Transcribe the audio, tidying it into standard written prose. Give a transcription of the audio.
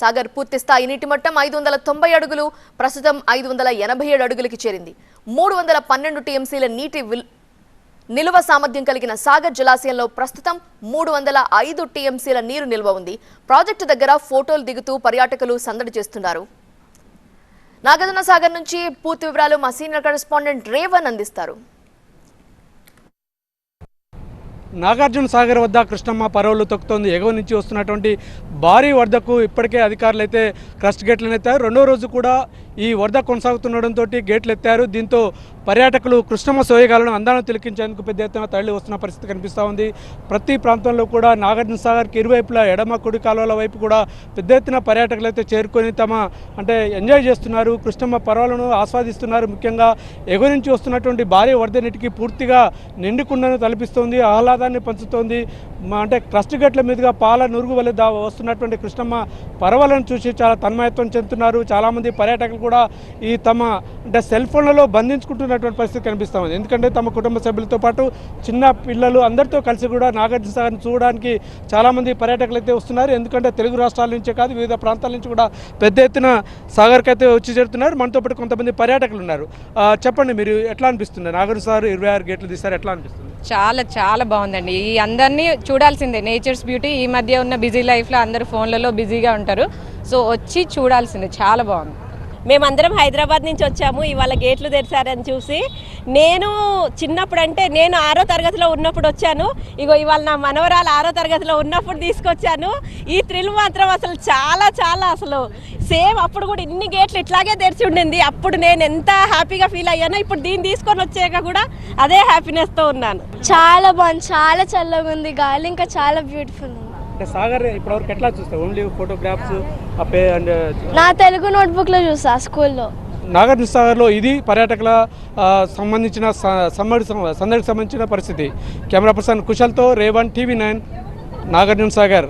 సాగర్ పూర్తి స్థాయి నీటి మట్టం 590 అడుగులు, ప్రస్తుతం 587 అడుగులకి చేరింది. 312 టీఎంసీల నీటి నిల్వ సామర్థ్యం కలిగిన సాగర్ జలాశయంలో ప్రస్తుతం 305 టీఎంసీల నీరు నిల్వ ఉంది. ప్రాజెక్టు దగ్గర ఫోటోలు దిగుతూ పర్యాటకులు సందడి చేస్తున్నారు. నాగార్జున సాగర్ నుంచి పూర్తి వివరాలు మా సీనియర్ కరెస్పాండెంట్ రేవన్ అందిస్తారు. నాగార్జున సాగర్ వద్ద కృష్ణమ్మ పరవలు తొక్కుతోంది. ఎగువ నుంచి వస్తున్నటువంటి భారీ వరదకు ఇప్పటికే అధికారులు అయితే క్రస్ట్ గేట్లను ఎత్తారు. రెండో రోజు కూడా ఈ వరద కొనసాగుతుండడంతో గేట్లు ఎత్తారు. దీంతో పర్యాటకులు కృష్ణమ్మ సోయగాలను అందాలను తిలకించేందుకు పెద్ద ఎత్తున తరలి వస్తున్న పరిస్థితి కనిపిస్తూ ఉంది. ప్రతి ప్రాంతంలో కూడా నాగార్జున సాగర్కి ఇరువైపులా ఎడమ కుడి కాలువల వైపు కూడా పెద్ద ఎత్తున పర్యాటకులు అయితే చేరుకొని ఎంజాయ్ చేస్తున్నారు. కృష్ణమ్మ పర్వాలను ఆస్వాదిస్తున్నారు. ముఖ్యంగా ఎగువ నుంచి వస్తున్నటువంటి భారీ వరద నీటికి పూర్తిగా నిండుకుండను తలపిస్తోంది, ఆహ్లాదాన్ని పంచుతోంది. క్రస్ట్ గేట్ల మీదుగా పాల నురుగు వల్ల వస్తున్నటువంటి కృష్ణమ్మ పర్వాలను చూసి చాలా తన్మయత్వం చెందుతున్నారు. చాలామంది పర్యాటకులు కూడా ఈ సెల్ ఫోన్లలో బంధించుకుంటున్నటువంటి పరిస్థితి కనిపిస్తూ ఉంది. ఎందుకంటే తమ కుటుంబ సభ్యులతో పాటు చిన్న పిల్లలు అందరితో కలిసి కూడా నాగార్జున సాగర్ని చూడడానికి చాలామంది పర్యాటకులు అయితే వస్తున్నారు. ఎందుకంటే తెలుగు రాష్ట్రాల నుంచే కాదు, వివిధ ప్రాంతాల నుంచి కూడా పెద్ద ఎత్తున సాగర్కి అయితే వచ్చి చేరుతున్నారు. మనతో పాటు కొంతమంది పర్యాటకులు ఉన్నారు. చెప్పండి, మీరు ఎట్లా అనిపిస్తుంది? నాగార్జున సాగర్ 26 గేట్లు తీశారు, ఎట్లా అనిపిస్తుంది? చాలా చాలా బాగుందండి. ఈ అందరినీ చూడాల్సిందే. Nature's beauty. ఈ మధ్య ఉన్న బిజీ లైఫ్లో అందరూ ఫోన్లలో బిజీగా ఉంటారు. సో వచ్చి చూడాల్సిందే. చాలా బాగుంది. మేమందరం హైదరాబాద్ నుంచి వచ్చాము. ఇవాళ గేట్లు తెరిచారని చూసి. నేను చిన్నప్పుడు నేను 6వ తరగతిలో ఉన్నప్పుడు వచ్చాను. ఇవాళ నా మనవరాలు 6వ తరగతిలో ఉన్నప్పుడు తీసుకొచ్చాను. ఈ థ్రిల్ మాత్రం అసలు చాలా చాలా అసలు సేమ్ అప్పుడు కూడా ఇన్ని గేట్లు ఇట్లాగే తెరిచి ఉండింది. అప్పుడు నేను ఎంత హ్యాపీగా ఫీల్ అయ్యానో ఇప్పుడు దీన్ని తీసుకొని వచ్చాక కూడా అదే హ్యాపీనెస్తో ఉన్నాను. చాలా బాగుంది, చాలా చల్లగా ఉంది, గాలి ఇంకా చాలా బ్యూటిఫుల్ ఉంది. సాగర్ ఇప్పటివరకు ఎట్లా చూస్తావు? ఓన్లీ ఫోటోగ్రాఫ్స్ అండ్ నా తెలుగు నోట్బుక్లో చూసా స్కూల్లో. నాగార్జున సాగర్లో ఇది పర్యాటకుల సంబంధించిన సందడికి సంబంధించిన పరిస్థితి. Camera person కుశల్తో Revan, TV9, Nagarjuna Sagar.